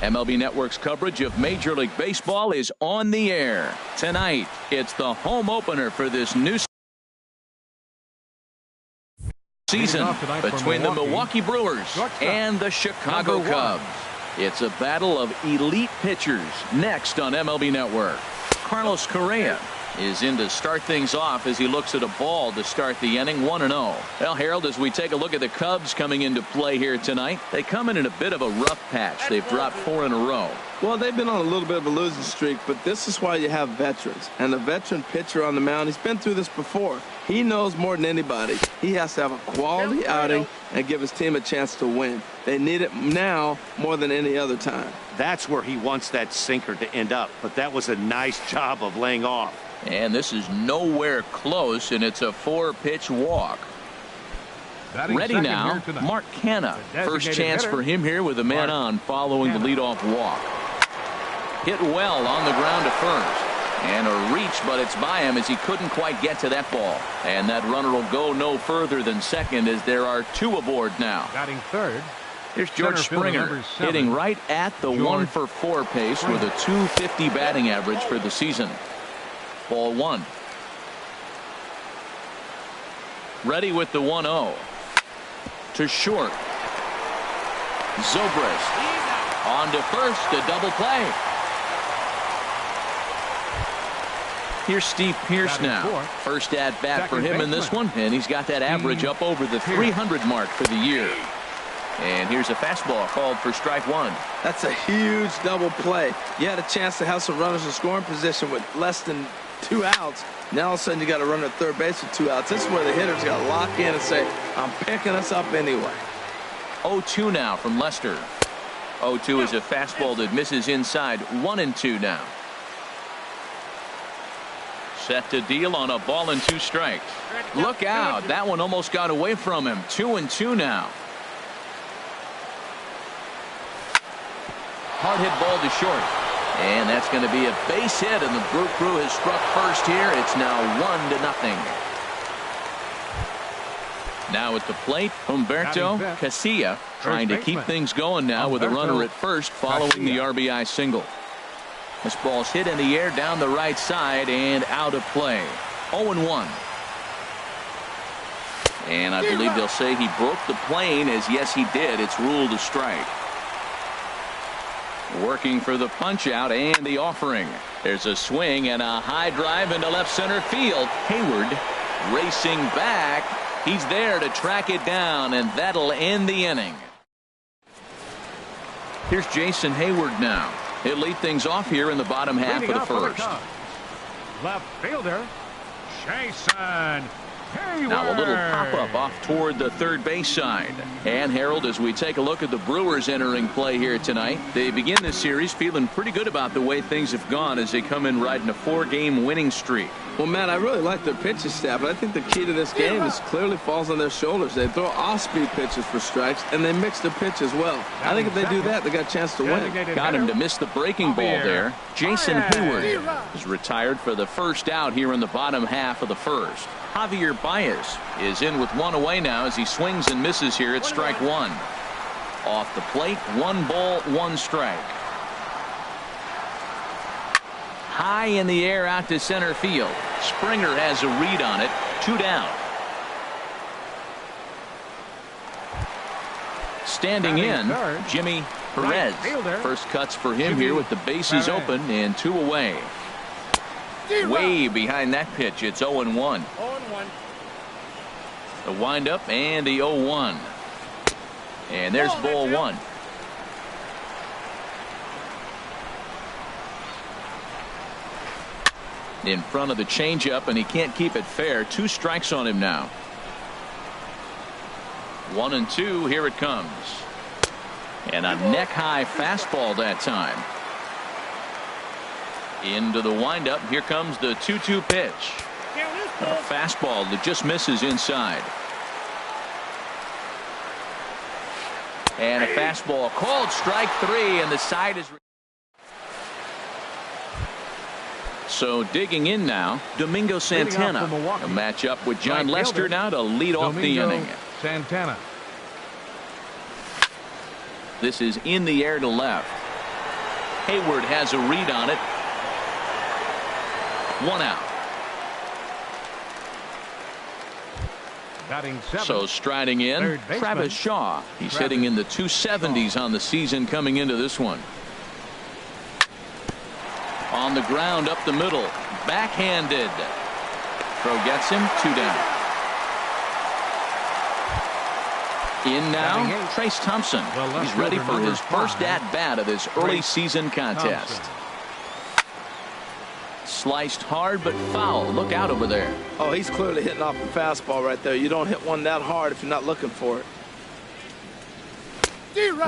MLB Network's coverage of Major League Baseball is on the air. Tonight, it's the home opener for this new season between the Milwaukee Brewers and the Chicago Cubs. It's a battle of elite pitchers next on MLB Network. Carlos Correa is in to start things off as he looks at a ball to start the inning. 1-0. Well, Harold, as we take a look at the Cubs coming into play here tonight, they come in a bit of a rough patch. They've dropped 4 in a row. Well, they've been on a little bit of a losing streak, but this is why you have veterans. And the veteran pitcher on the mound, he's been through this before. He knows more than anybody. He has to have a quality outing and give his team a chance to win. They need it now more than any other time. That's where he wants that sinker to end up, but that was a nice job of laying off. And this is nowhere close, and it's a 4-pitch walk. Ready now, Mark Canha. First chance for him here with a man on following the leadoff walk. Hit well on the ground to first. And a reach, but it's by him as he couldn't quite get to that ball. And that runner will go no further than second as there are 2 aboard now. Batting third. Here's George Springer hitting right at the 1-for-4 pace with a .250 batting average for the season. Ball 1. Ready with the 1-0. To short. Zobrist on to first, a double play. Here's Steve Pearce now. First at bat for him in this one, and he's got that average up over the 300 mark for the year. And here's a fastball called for strike 1. That's a huge double play. You had a chance to have some runners in scoring position with less than 2 outs. Now all of a sudden you got a runner at third base with 2 outs. This is where the hitters got to lock in and say, I'm picking us up anyway. 0-2 now from Lester. 0-2 is a fastball that misses inside. 1-2 now. Set to deal on a ball and 2 strikes. Look out. That one almost got away from him. 2-2 now. Hard hit ball to short. And that's going to be a base hit, and the Brew Crew has struck first here. It's now 1-0. Now at the plate, Humberto Casilla trying to keep things going now with a runner at first following the RBI single. This ball's hit in the air down the right side and out of play. 0-1. And I believe they'll say he broke the plane, as yes he did. It's ruled a strike. Working for the punch out and the offering. There's a swing and a high drive into left center field. Hayward racing back. He's there to track it down, and that'll end the inning. Here's Jason Hayward now. He'll lead things off here in the bottom half of the first. Left fielder, Jason Hayward. Now a little pop-up off toward the third base side. And Harold, as we take a look at the Brewers entering play here tonight, they begin this series feeling pretty good about the way things have gone as they come in riding a 4-game winning streak. Well, Matt, I really like their pitching staff, but I think the key to this game is clearly falls on their shoulders. They throw off-speed pitches for strikes, and they mix the pitch as well. I think if they do that, they got a chance to win. Got him to miss the breaking ball there. Jason Hayward is retired for the first out here in the bottom half of the first. Javier Baez is in with 1 away now as he swings and misses here at strike 1. Off the plate, 1 ball, 1 strike. High in the air out to center field. Springer has a read on it. 2 down. Standing in, Jimmy Perez. First cuts for him here with the bases open and 2 away. Way behind that pitch. It's 0-1. The windup and the 0-1. And there's ball 1. In front of the changeup, and he can't keep it fair. 2 strikes on him now. 1-2. Here it comes. And a neck-high fastball that time. Into the windup. Here comes the 2-2 pitch. A fastball that just misses inside. And a fastball called strike 3, and the side is. So digging in now, Domingo Santana. A matchup with John Lester now to lead off the inning. Santana. This is in the air to left. Hayward has a read on it. 1 out. Batting 7th. So striding in, Travis Shaw. He's hitting in the 270s on the season coming into this one. On the ground up the middle. Backhanded. Throw gets him. 2 down. In now, Trace Thompson. He's ready for his first at-bat of this early season contest. Sliced hard but foul. Look out over there. Oh, he's clearly hitting off the fastball right there. You don't hit one that hard if you're not looking for it.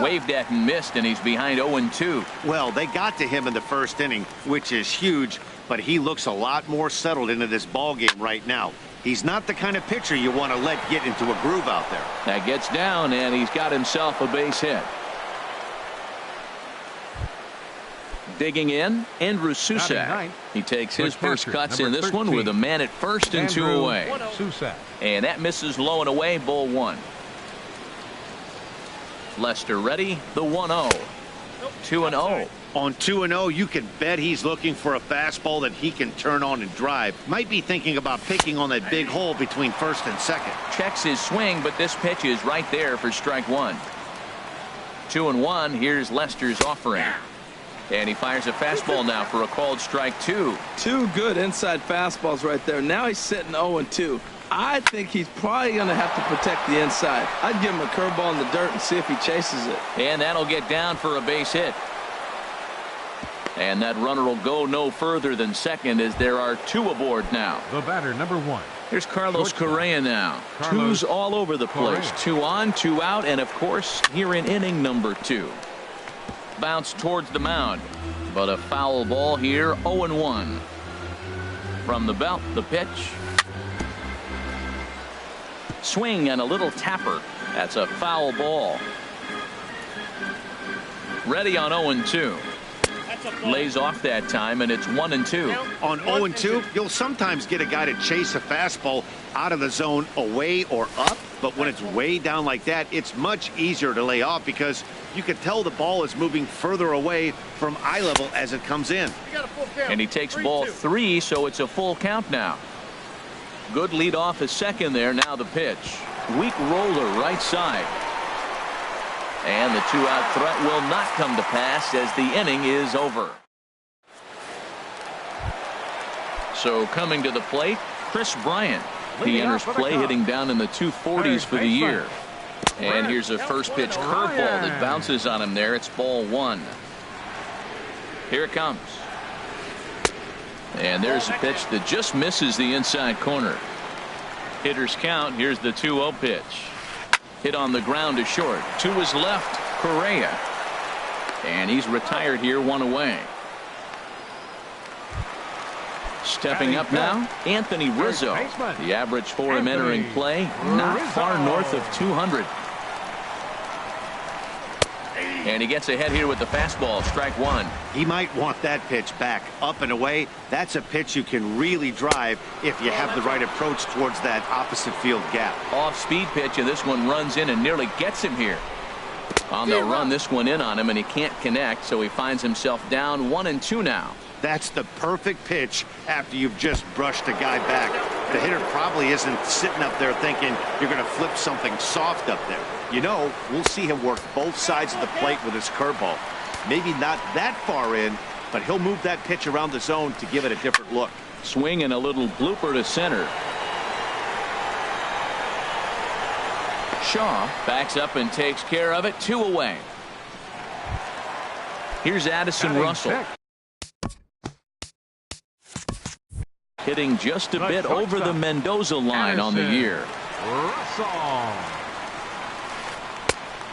Waved at and missed, and he's behind 0-2. Well, they got to him in the first inning, which is huge, but he looks a lot more settled into this ball game right now. He's not the kind of pitcher you want to let get into a groove out there. That gets down, and he's got himself a base hit. Digging in, Andrew Susak. He takes his first cuts in this one with a man at first and 2 away. And that misses low and away, ball 1. Lester ready, the 1-0. 2-0. On 2-0, you can bet he's looking for a fastball that he can turn on and drive. Might be thinking about picking on that big hole between first and second. Checks his swing, but this pitch is right there for strike 1. 2-1. Here's Lester's offering. And he fires a fastball now for a called strike 2. 2 good inside fastballs right there. Now he's sitting 0-2. I think he's probably going to have to protect the inside. I'd give him a curveball in the dirt and see if he chases it. And that'll get down for a base hit. And that runner will go no further than second as there are 2 aboard now. The batter, number 1. Here's Carlos Correa now. 2's all over the place. 2 on, 2 out, and of course here in inning number 2. Bounce towards the mound, but a foul ball here. 0-1. From the belt, the pitch. Swing and a little tapper. That's a foul ball. Ready on 0-2. Lays off that time, and it's 1-2. On 0-2, you'll sometimes get a guy to chase a fastball out of the zone away or up, but when it's way down like that, it's much easier to lay off because you can tell the ball is moving further away from eye level as it comes in. And he takes ball 3, so it's a full count now. Good lead off is second there. Now the pitch. Weak roller right side. And the 2-out threat will not come to pass as the inning is over. So coming to the plate, Chris Bryant. He enters play hitting down in the 240s for the year. And here's a first pitch curveball that bounces on him there. It's ball 1. Here it comes. And there's a pitch that just misses the inside corner. Hitters count. Here's the 2-0 pitch. Hit on the ground to short. To his left, Correa. And he's retired here, 1 away. Stepping up now, Anthony Rizzo. The average for him entering play, not far north of 200. And he gets ahead here with the fastball, strike 1. He might want that pitch back, up and away. That's a pitch you can really drive if you have the right approach towards that opposite field gap. Off-speed pitch, and this one runs in and nearly gets him here. They'll run this one in on him, and he can't connect, so he finds himself down 1-2 now. That's the perfect pitch after you've just brushed a guy back. The hitter probably isn't sitting up there thinking you're going to flip something soft up there. You know, we'll see him work both sides of the plate with his curveball. Maybe not that far in, but he'll move that pitch around the zone to give it a different look. Swing and a little blooper to center. Shaw backs up and takes care of it. 2 away. Here's Addison Russell. Hitting just a bit over the Mendoza line on the year.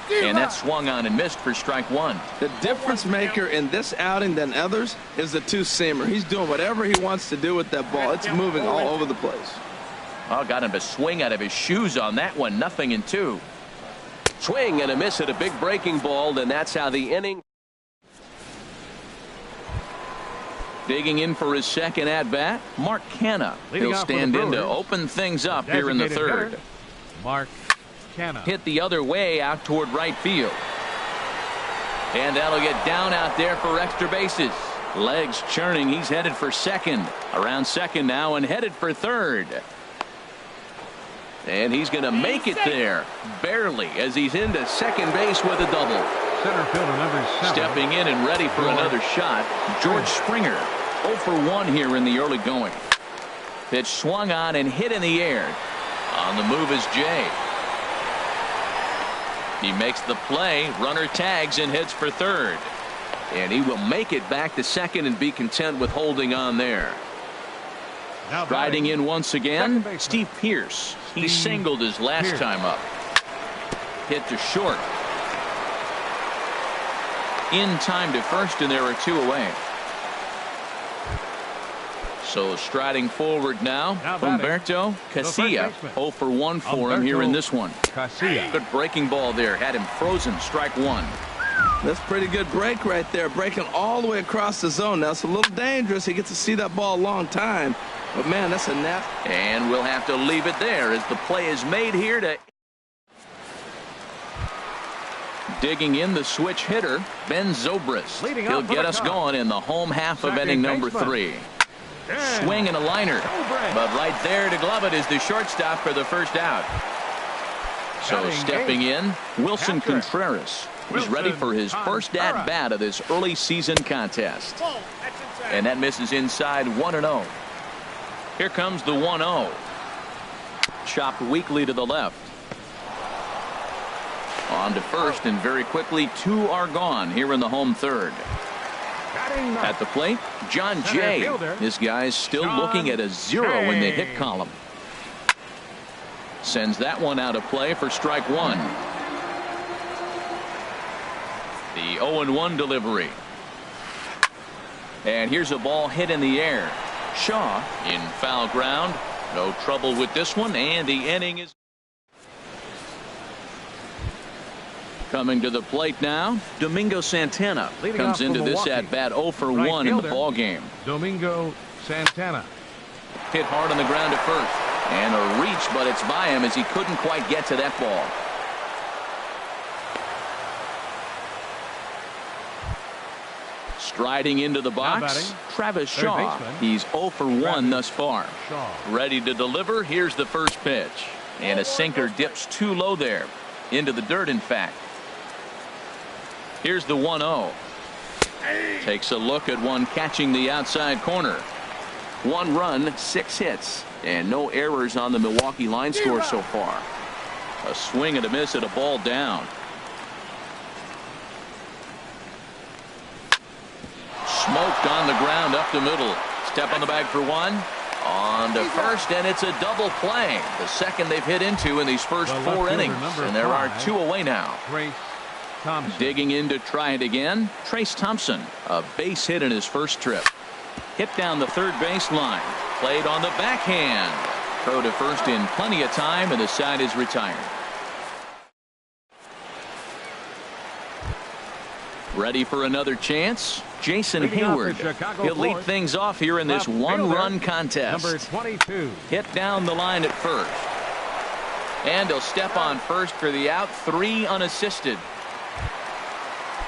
And that swung on and missed for strike 1. The difference maker in this outing than others is the 2-seamer. He's doing whatever he wants to do with that ball. It's moving all over the place. Oh, got him to swing out of his shoes on that one. 0-2. Swing and a miss at a big breaking ball, and that's how the inning. Digging in for his second at-bat, Mark Canha. He'll stand in to open things up here in the third. Mark Canha. Hit the other way out toward right field. And that'll get down out there for extra bases. Legs churning. He's headed for second. Around second now and headed for third. And he's going to make it there. Barely, as he's into second base with a double. Center fielder number 7. Stepping in and ready for another shot, George Springer. 0 for 1 here in the early going. Pitch swung on and hit in the air. On the move is Jay. He makes the play. Runner tags and heads for third. And he will make it back to second and be content with holding on there. Riding in once again, Steve Pearce. He singled his last time up. Hit to short. In time to first, and there are 2 away. So striding forward now, Humberto Casilla. 0 for 1 for him here in this one. Good breaking ball there. Had him frozen. Strike 1. That's pretty good break right there. Breaking all the way across the zone. Now it's a little dangerous. He gets to see that ball a long time. But, man, that's a nap. And we'll have to leave it there as the play is made here to... Digging in the switch hitter, Ben Zobrist. He'll get us going in the home half of inning number 3. Swing and a liner. But right there to glove it is the shortstop for the first out. So stepping in, Wilson Contreras. He's ready for his first at-bat of this early season contest. And that misses inside 1-0. Here comes the 1-0. Chopped weakly to the left. On to first, and very quickly 2 are gone here in the home third. At the plate, John Jay. This guy's still looking at a 0 in the hit column. Sends that one out of play for strike 1. The 0-1 delivery. And here's a ball hit in the air. Shaw in foul ground. No trouble with this one, and the inning is coming to the plate now. Domingo Santana comes into this at bat 0 for 1 in the ball game. Domingo Santana. Hit hard on the ground at first, and a reach, but it's by him as he couldn't quite get to that ball. Striding into the box, Travis Shaw. He's 0 for 1 thus far. Ready to deliver. Here's the first pitch, and a sinker dips too low there, into the dirt in fact. Here's the 1-0. Takes a look at one catching the outside corner. 1 run, 6 hits, and no errors on the Milwaukee line score so far. A swing and a miss at a ball down. Smoked on the ground up the middle. Step on the bag for 1. On to first, and it's a double play. The second they've hit into in these first 4 innings, and there are 2 away now. Digging in to try it again, Trace Thompson. A base hit in his first trip. Hit down the third baseline. Played on the backhand. Throw to first in plenty of time, and the side is retired. Ready for another chance? Jason Hayward. He'll lead things off here in this 1-run contest. Number 22. Hit down the line at first. And he'll step on first for the out. 3 unassisted.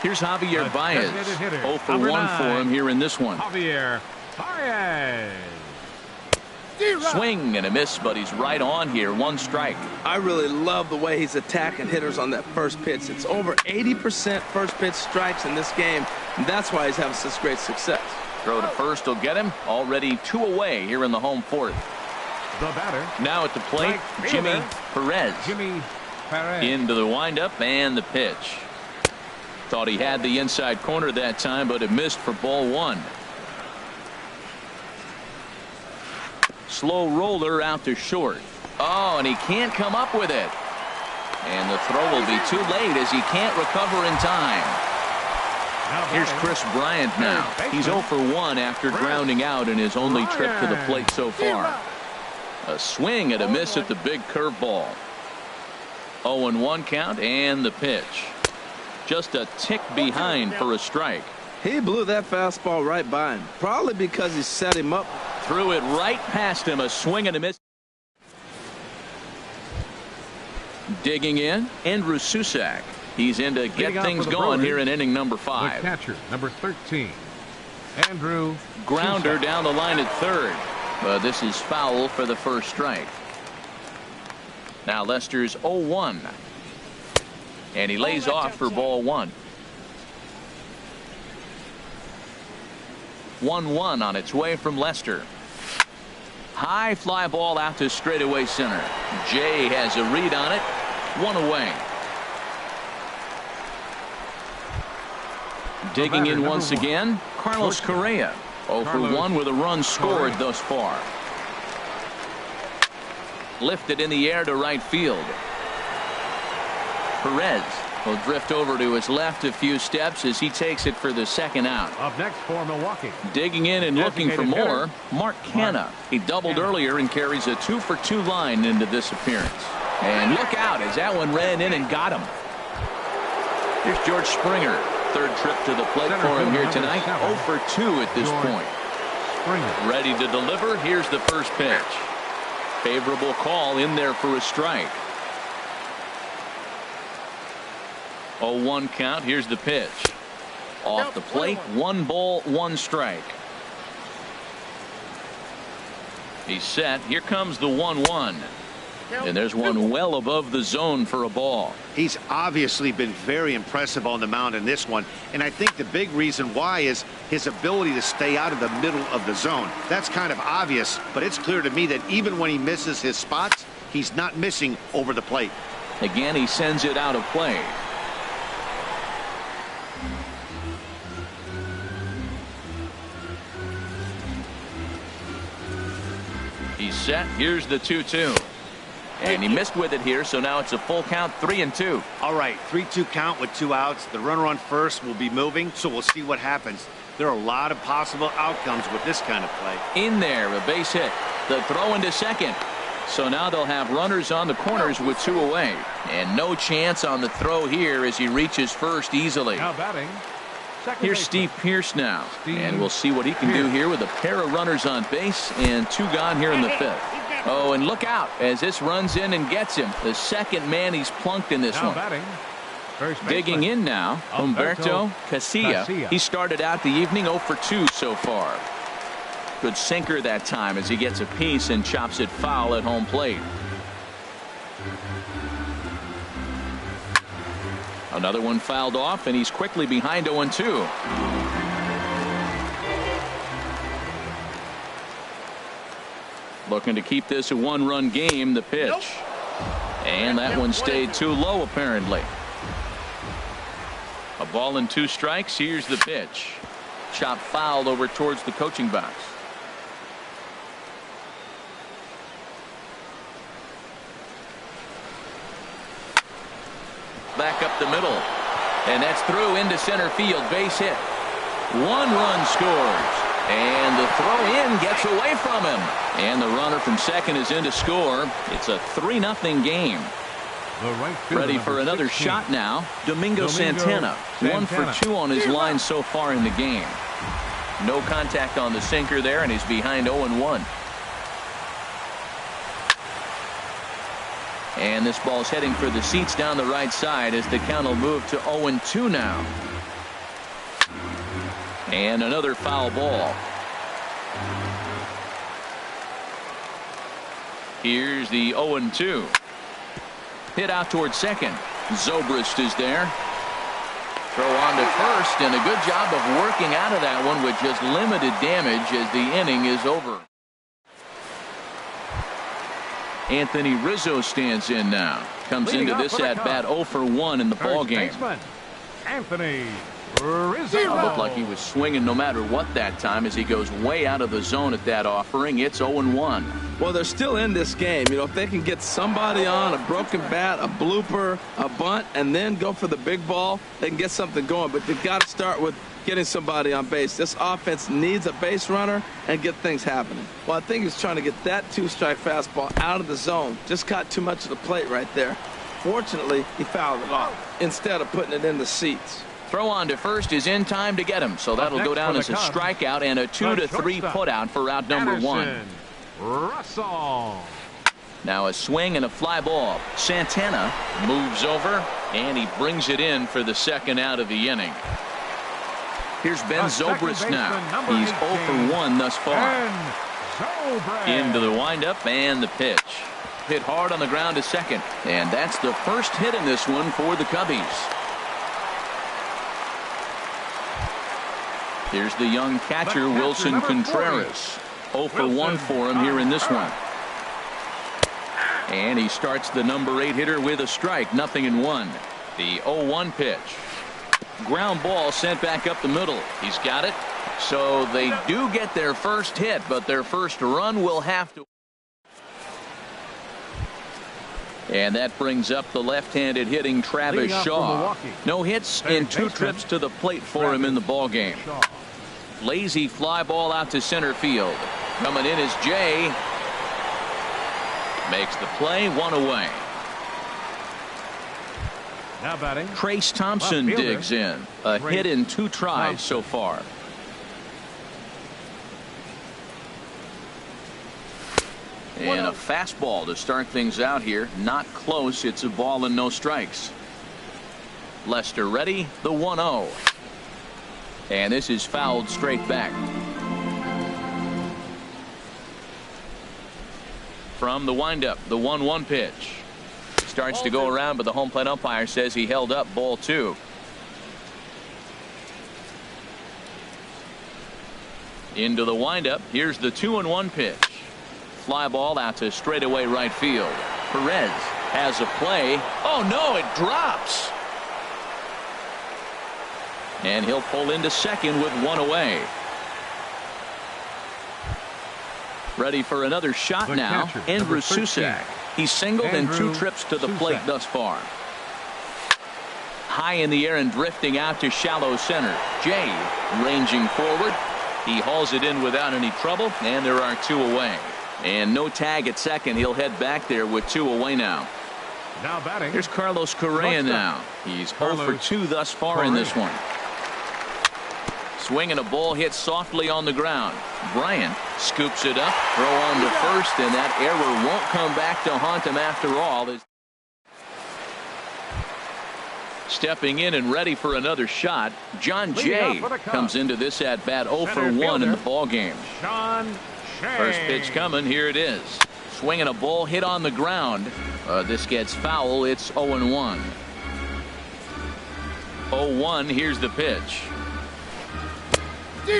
Here's Javier Baez. 0 for 1 for him here in this one. Javier Baez. Swing and a miss, but he's right on here. 1 strike. I really love the way he's attacking hitters on that first pitch. It's over 80% first pitch strikes in this game, and that's why he's having such great success. Throw to first will get him. Already 2 away here in the home fourth. The batter. Now at the plate, Jimmy Perez. Into the windup and the pitch. Thought he had the inside corner that time, but it missed for ball 1. Slow roller out to short. Oh, and he can't come up with it. And the throw will be too late as he can't recover in time. Here's Chris Bryant now. He's 0 for 1 after grounding out in his only trip to the plate so far. A swing and a miss at the big curveball. 0-1 count and the pitch. Just a tick behind for a strike. He blew that fastball right by him, probably because he set him up. Threw it right past him. A swing and a miss. Digging in, Andrew Susac. He's in to get things going here in inning number 5. The catcher, number 13, Andrew. Grounder down the line at third. This is foul for the first strike. Now Lester's 0-1. And he lays off for ball 1. 1-1 on its way from Lester. High fly ball out to straightaway center. Jay has a read on it. 1 away. Digging in once again, Carlos Correa. 0 for 1 with a run scored thus far. Lifted in the air to right field. Perez will drift over to his left a few steps as he takes it for the second out. Up next for Milwaukee. Digging in and looking for more, Mark Canha. He doubled earlier and carries a 2-for-2 line into this appearance. And look out as that one ran in and got him. Here's George Springer. Third trip to the plate for him here tonight. 0 for 2 at this point. Ready to deliver. Here's the first pitch. Favorable call in there for a strike. 0-1 count. Here's the pitch. Off the plate. 1 ball, 1 strike. He's set. Here comes the 1-1. And there's one well above the zone for a ball. He's obviously been very impressive on the mound in this one. And I think the big reason why is his ability to stay out of the middle of the zone. That's kind of obvious, but it's clear to me that even when he misses his spots, he's not missing over the plate. Again, he sends it out of play. He's set. Here's the 2-2. And he missed with it here, so now it's a full count, 3-2. All right, 3-2 count with 2 outs. The runner on first will be moving, so we'll see what happens. There are a lot of possible outcomes with this kind of play. In there, a base hit. The throw into second. So now they'll have runners on the corners with 2 away. And no chance on the throw here as he reaches first easily. Now batting. Here's Steve Pearce now. And we'll see what he can do here with a pair of runners on base and 2 gone here in the 5th. Oh, and look out as this runs in and gets him. The second man he's plunked in this one. Batting. Digging in now, Humberto Casilla. He started out the evening 0 for 2 so far. Good sinker that time as he gets a piece and chops it foul at home plate. Another one fouled off, and he's quickly behind 0-2. Looking to keep this a 1-run game. The pitch. And that one stayed too low apparently. A ball and 2 strikes. Here's the pitch. Chop fouled over towards the coaching box. Back up the middle. And that's through into center field. Base hit. 1 run scores. And the throw in gets away from him. And the runner from second is in to score. It's a 3-0 game. Ready for another shot now. Domingo Santana. 1 for 2 on his line so far in the game. No contact on the sinker there, and he's behind 0-1. And this ball's heading for the seats down the right side as the count will move to 0-2 now. And another foul ball. Here's the 0-2. Hit out towards second. Zobrist is there. Throw on to first, and a good job of working out of that one with just limited damage as the inning is over. Anthony Rizzo stands in now. Comes into this at bat 0 for 1 in the ball game. Anthony Rizzo. Looked like he was swinging no matter what that time as he goes way out of the zone at that offering. It's 0-1. Well, they're still in this game. You know, if they can get somebody on, a broken bat, a blooper, a bunt, and then go for the big ball, they can get something going. But they've got to start with getting somebody on base. This offense needs a base runner and get things happening. Well, I think he's trying to get that 2-strike fastball out of the zone. Just caught too much of the plate right there. Fortunately, he fouled it off instead of putting it in the seats. Throw on to first is in time to get him, so that'll go down as a strikeout and a 2-3 putout for out number 1. Russell. Now a swing and a fly ball. Santana moves over And he brings it in for the second out of the inning. Here's Ben Zobrist now. He's 0 for 1 thus far. Into the windup and the pitch. Hit hard on the ground to second. And that's the first hit in this one for the Cubbies. Here's the young catcher, Wilson Contreras. 0 for 1 for him here in this one. And he starts the number 8 hitter with a strike, 0-1. The 0-1 pitch. Ground ball sent back up the middle. He's got it. So they do get their first hit, but their first run will have to. And that brings up the left-handed hitting Travis Shaw. No hits in 2 trips to the plate for him in the ballgame. Lazy fly ball out to center field. Coming in is Jay. Makes the play, 1 away. Now batting, Trace Thompson digs in. A hit in 2 tries so far. And a fastball to start things out here. Not close. It's a ball and no strikes. Lester ready. The 1-0. And this is fouled straight back. From the windup, the 1-1 pitch. Starts to go around, but the home plate umpire says he held up. Ball 2. Into the windup. Here's the 2-1 pitch. Fly ball out to straightaway right field. Perez has a play. Oh no, it drops. And he'll pull into second with 1 away. Ready for another shot now. Andrew Susac. He's singled in 2 trips to the plate thus far. High in the air and drifting out to shallow center. Jay ranging forward. He hauls it in without any trouble, and there are 2 away. And no tag at second. He'll head back there with 2 away now. Now batting. Here's Carlos Correa now. He's 0 for 2 thus far in this one. Swinging a ball hit softly on the ground. Bryant scoops it up. Throw on to first, and that error won't come back to haunt him after all. Stepping in and ready for another shot, John Jay comes into this at bat 0 for 1 in the ball game. First pitch coming. Here it is. Swinging a ball hit on the ground. This gets foul. It's 0-1. 0-1. Here's the pitch.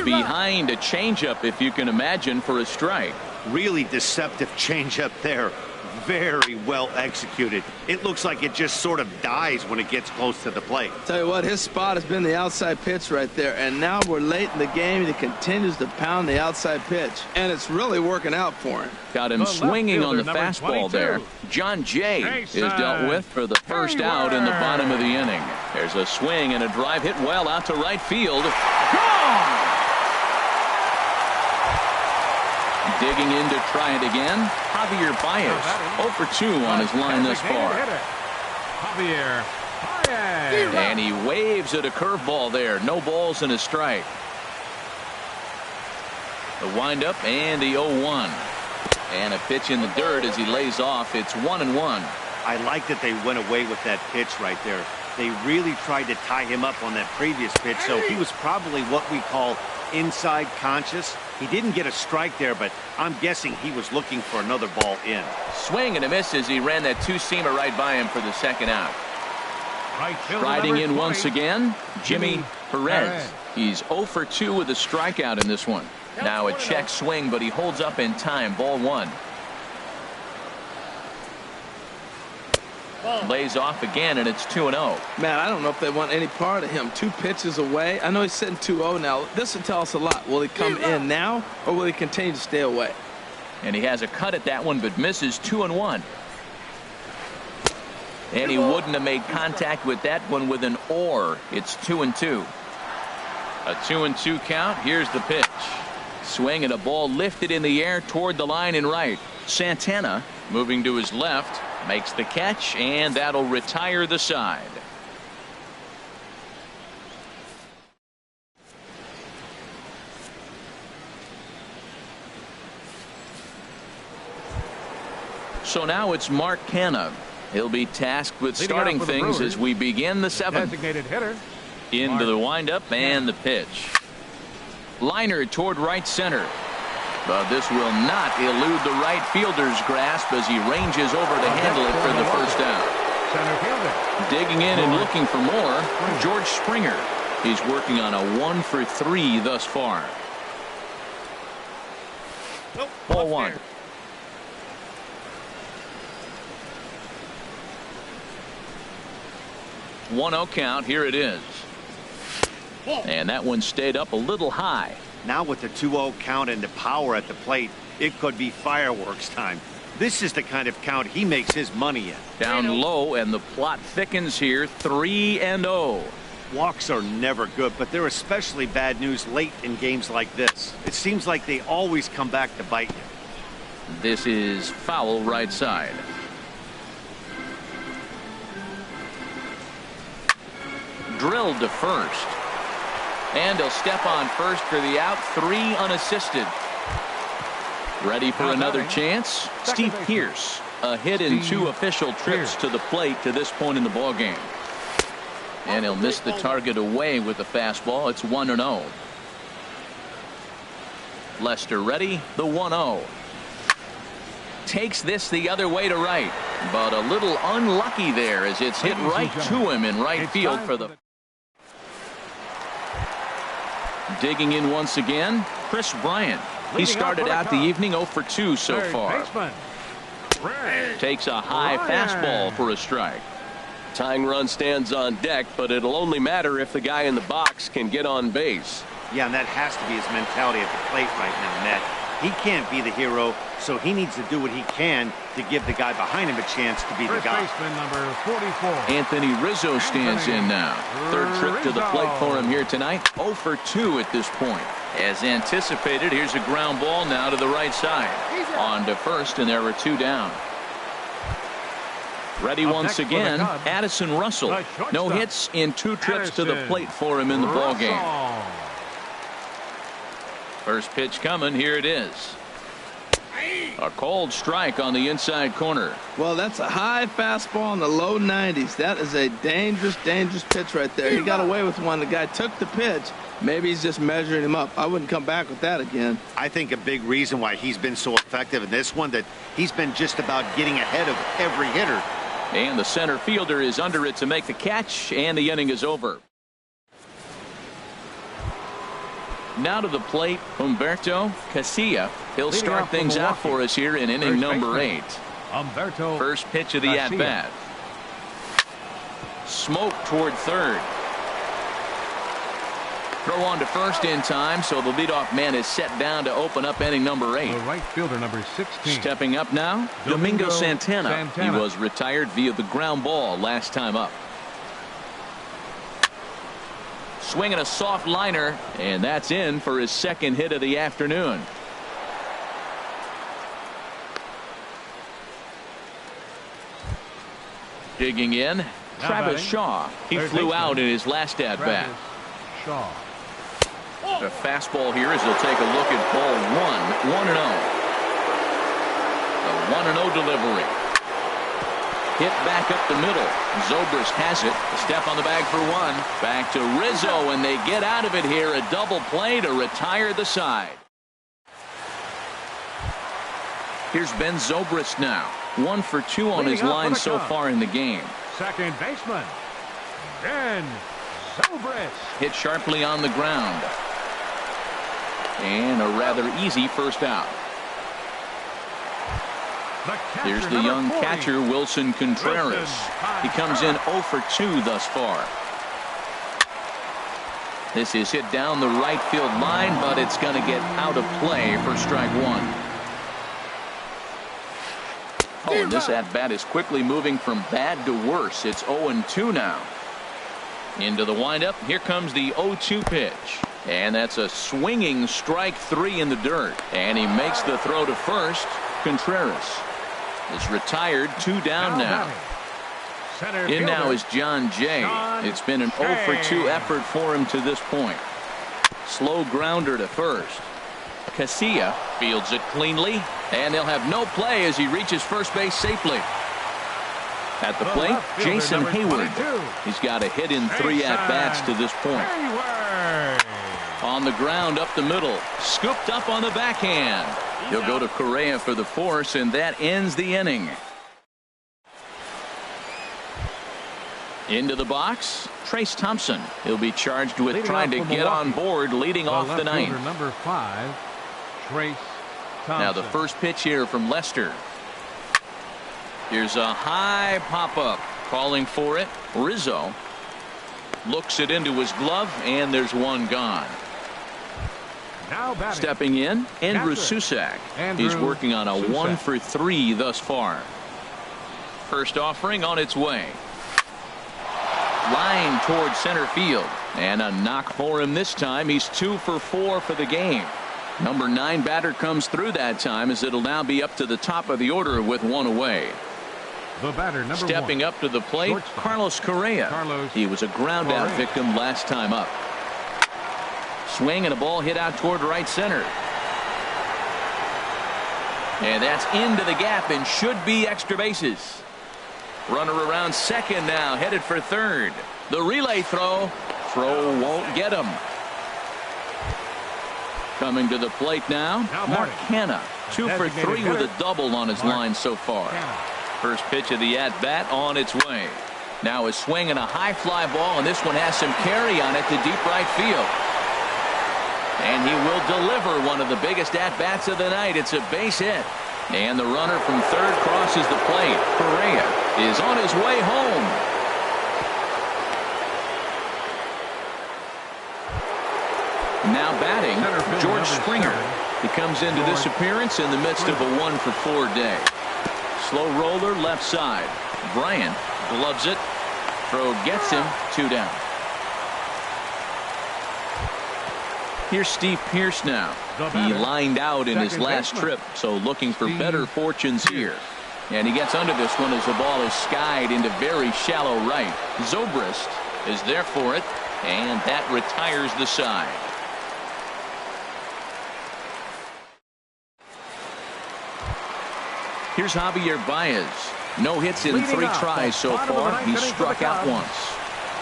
Behind a changeup, if you can imagine, for a strike. Really deceptive changeup there. Very well executed. It looks like it just sort of dies when it gets close to the plate. Tell you what, his spot has been the outside pitch right there, and now we're late in the game and he continues to pound the outside pitch, and it's really working out for him. Got him swinging on the fastball there. John Jay is dealt with for the first out in the bottom of the inning. There's a swing and a drive hit well out to right field. Gone! Digging in to try it again. Javier Baez 0 for 2 on his line thus far. Javier Baez. And he waves at a curveball there. No balls and a strike. The windup and the 0-1. And a pitch in the dirt as he lays off. It's 1-1. I like that they went away with that pitch right there. They really tried to tie him up on that previous pitch, so he was probably what we call inside conscious. He didn't get a strike there, but I'm guessing he was looking for another ball in. Swing and a miss as he ran that 2-seamer right by him for the second out. Riding in once again, Jimmy Perez. He's 0 for 2 with a strikeout in this one. Now a check swing, but he holds up in time. Ball 1. Lays off again, and it's 2-0. Man, I don't know if they want any part of him. 2 pitches away. I know he's sitting 2-0 now. This will tell us a lot. Will he come in now, or will he continue to stay away? And he has a cut at that one, but misses. 2-1. And he wouldn't have made contact with that one with an or. It's 2-2. A 2-2 count. Here's the pitch. Swing and a ball lifted in the air toward the line and right. Santana moving to his left. Makes the catch, and that'll retire the side. So now it's Mark Canha. He'll be tasked with Leading starting off for the things Brewers, as we begin the seventh. Designated hitter. Into the windup and the pitch. Liner toward right center. But this will not elude the right fielder's grasp as he ranges over to handle it for the first out. Center fielder. Digging in and looking for more, George Springer. He's working on a 1-for-3 thus far. Ball one. 1-0 count. Here it is. And that one stayed up a little high. Now with the 2-0 count and the power at the plate, it could be fireworks time. This is the kind of count he makes his money in. Down low, and the plot thickens here. 3-0. Walks are never good, but they're especially bad news late in games like this. It seems like they always come back to bite you. This is foul right side. Drilled to first. And he'll step on first for the out. 3 unassisted. Ready for another chance. Steve Pearce. A hit in 2 official trips to the plate to this point in the ballgame. And he'll miss the target away with the fastball. It's 1-0. Lester ready. The 1-0. Takes this the other way to right. But a little unlucky there as it's hit right to him in right field for the... Digging in once again, Chris Bryant. He started out the evening 0 for 2 so far. Takes a high fastball for a strike. Tying run stands on deck, but it'll only matter if the guy in the box can get on base. Yeah, and that has to be his mentality at the plate right now, Matt. He can't be the hero, so he needs to do what he can to give the guy behind him a chance to be the guy. Baseman number 44. Anthony Rizzo stands in now. Third trip to the plate for him here tonight. 0 for 2 at this point. As anticipated, here's a ground ball now to the right side. On to first, and there were 2 down. Ready once again, Addison Russell. No hits in 2 trips to the plate for him in the ballgame. First pitch coming. Here it is. A cold strike on the inside corner. Well, that's a high fastball in the low 90s. That is a dangerous, dangerous pitch right there. He got away with one. The guy took the pitch. Maybe he's just measuring him up. I wouldn't come back with that again. I think a big reason why he's been so effective in this one, that he's been just about getting ahead of every hitter. And the center fielder is under it to make the catch, and the inning is over. Now to the plate, Humberto Casilla. He'll start things out for us here in inning number 8. First pitch of the at-bat. Smoke toward third. Throw on to first in time, so the leadoff man is set down to open up inning number 8. The right fielder number 16. Stepping up now, Domingo Santana. He was retired via the ground ball last time up. Swinging a soft liner, and that's in for his second hit of the afternoon. Digging in, Travis Shaw. He flew out in his last at-bat. The fastball here as he'll take a look at ball 1. 1-0. The 1-0 delivery. Hit back up the middle. Zobrist has it. A step on the bag for 1. Back to Rizzo, and they get out of it here. A double play to retire the side. Here's Ben Zobrist now. 1 for 2 on his line so far in the game. Second baseman, Ben Zobrist. Hit sharply on the ground. And a rather easy first out. Here's the young catcher, Wilson Contreras. He comes in 0 for 2 thus far. This is hit down the right field line, but it's going to get out of play for strike 1. Oh, and this at-bat is quickly moving from bad to worse. It's 0-2 now. Into the windup. Here comes the 0-2 pitch. And that's a swinging strike 3 in the dirt. And he makes the throw to first. Contreras is retired. 2 down now. In now is John Jay. It's been an 0 for 2 effort for him to this point. Slow grounder to first. Casilla fields it cleanly, and they'll have no play as he reaches first base safely. At the plate, Jason Hayward. He's got a hit in 3 at-bats to this point. On the ground up the middle, scooped up on the backhand. He'll go to Correa for the force, and that ends the inning. Into the box, Trace Thompson. He'll be charged with trying to get on board, leading off the ninth. Number 5, Trace Thompson. Now the first pitch here from Lester. Here's a high pop-up. Calling for it, Rizzo. Looks it into his glove, and there's one gone. Now batting. Stepping in, Andrew Susac. He's working on a 1 for 3 thus far. First offering on its way. Line toward center field. And a knock for him this time. He's 2 for 4 for the game. Number 9 batter comes through that time, as it'll now be up to the top of the order with 1 away. The batter, number Stepping 1. Up to the plate, Carlos Correa. He was a ground out victim last time up. Swing and a ball hit out toward right center. And that's into the gap and should be extra bases. Runner around second now, headed for third. The relay throw. Throw won't get him. Coming to the plate now, Mark Hanna. 2 for 3 with a double on his line so far. First pitch of the at-bat on its way. Now a swing and a high fly ball, and this one has some carry on it to deep right field. And he will deliver one of the biggest at-bats of the night. It's a base hit. And the runner from third crosses the plate. Correa is on his way home. Now batting, George Springer. He comes into this appearance in the midst of a 1 for 4 day. Slow roller left side. Bryant gloves it. Throw gets him. 2 down. Here's Steve Pearce now. He lined out in his last trip, so looking for better fortunes here. And he gets under this one as the ball is skied into very shallow right. Zobrist is there for it, and that retires the side. Here's Javier Baez. No hits in 3 tries so far. He's struck out once.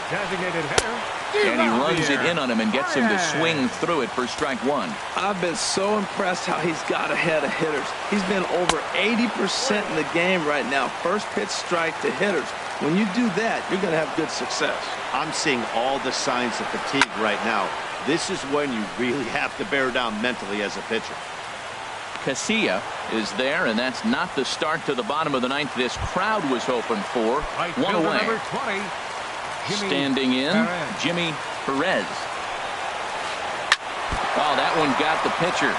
Designated hitter. And he runs it in on him and gets him to swing through it for strike 1. I've been so impressed how he's got ahead of hitters. He's been over 80% in the game right now. First pitch strike to hitters. When you do that, you're going to have good success. I'm seeing all the signs of fatigue right now. This is when you really have to bear down mentally as a pitcher. Casilla is there, and that's not the start to the bottom of the ninth this crowd was hoping for. 1 away. Number 20. Standing in, Jimmy Perez. Oh, that one got the pitcher.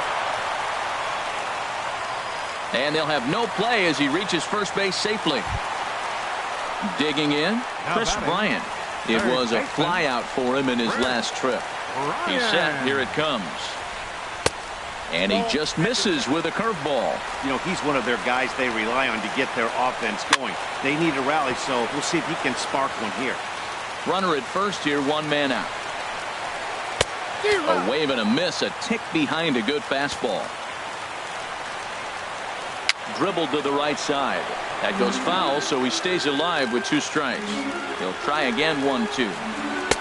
And they'll have no play as he reaches first base safely. Digging in, Chris Bryant. It was a fly out for him in his last trip. He's set. Here it comes. And he just misses with a curveball. You know, he's one of their guys they rely on to get their offense going. They need a rally, so we'll see if he can spark one here. Runner at first here, 1 man out. A wave and a miss, a tick behind a good fastball. Dribbled to the right side. That goes foul, so he stays alive with 2 strikes. He'll try again, 1-2.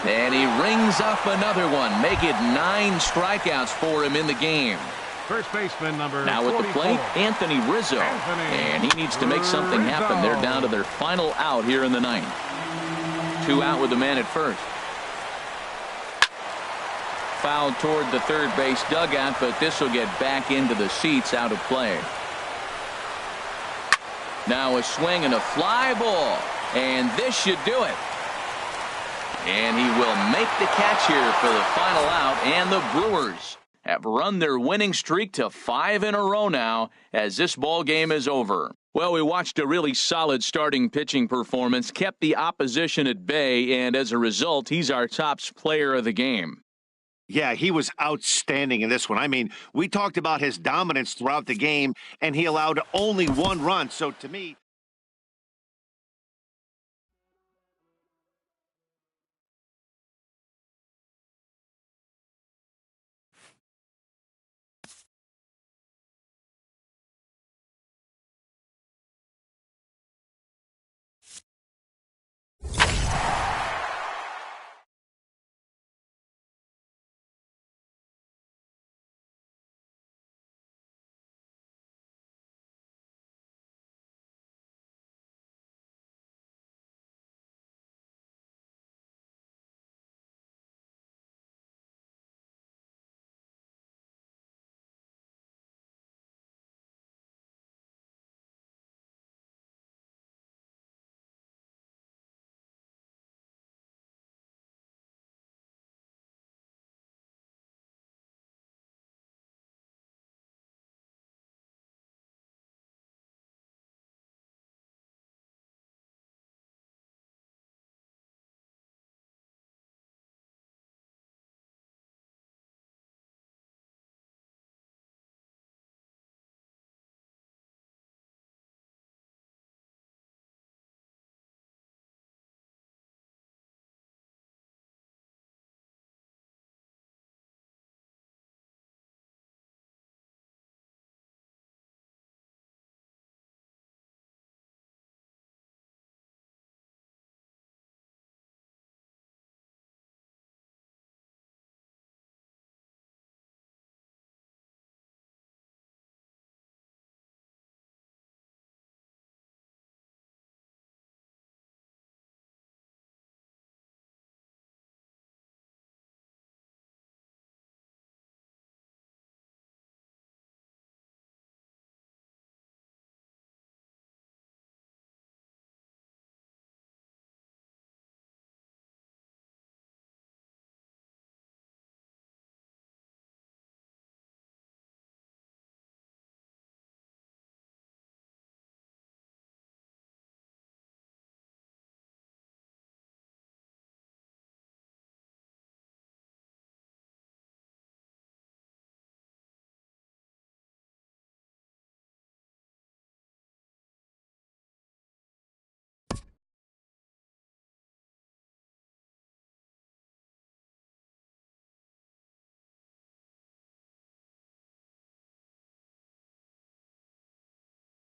And he rings up another one. Make it 9 strikeouts for him in the game. First baseman number now at the plate, Anthony Rizzo. And he needs to make something happen. They're down to their final out here in the ninth. 2 out with the man at first. Foul toward the third base dugout, but this will get back into the seats, out of play. Now a swing and a fly ball. And this should do it. And he will make the catch here for the final out. And the Brewers have run their winning streak to 5 in a row now as this ball game is over. Well, we watched a really solid starting pitching performance, kept the opposition at bay, and as a result, he's our top player of the game. Yeah, he was outstanding in this one. I mean, we talked about his dominance throughout the game, and he allowed only 1 run. So to me,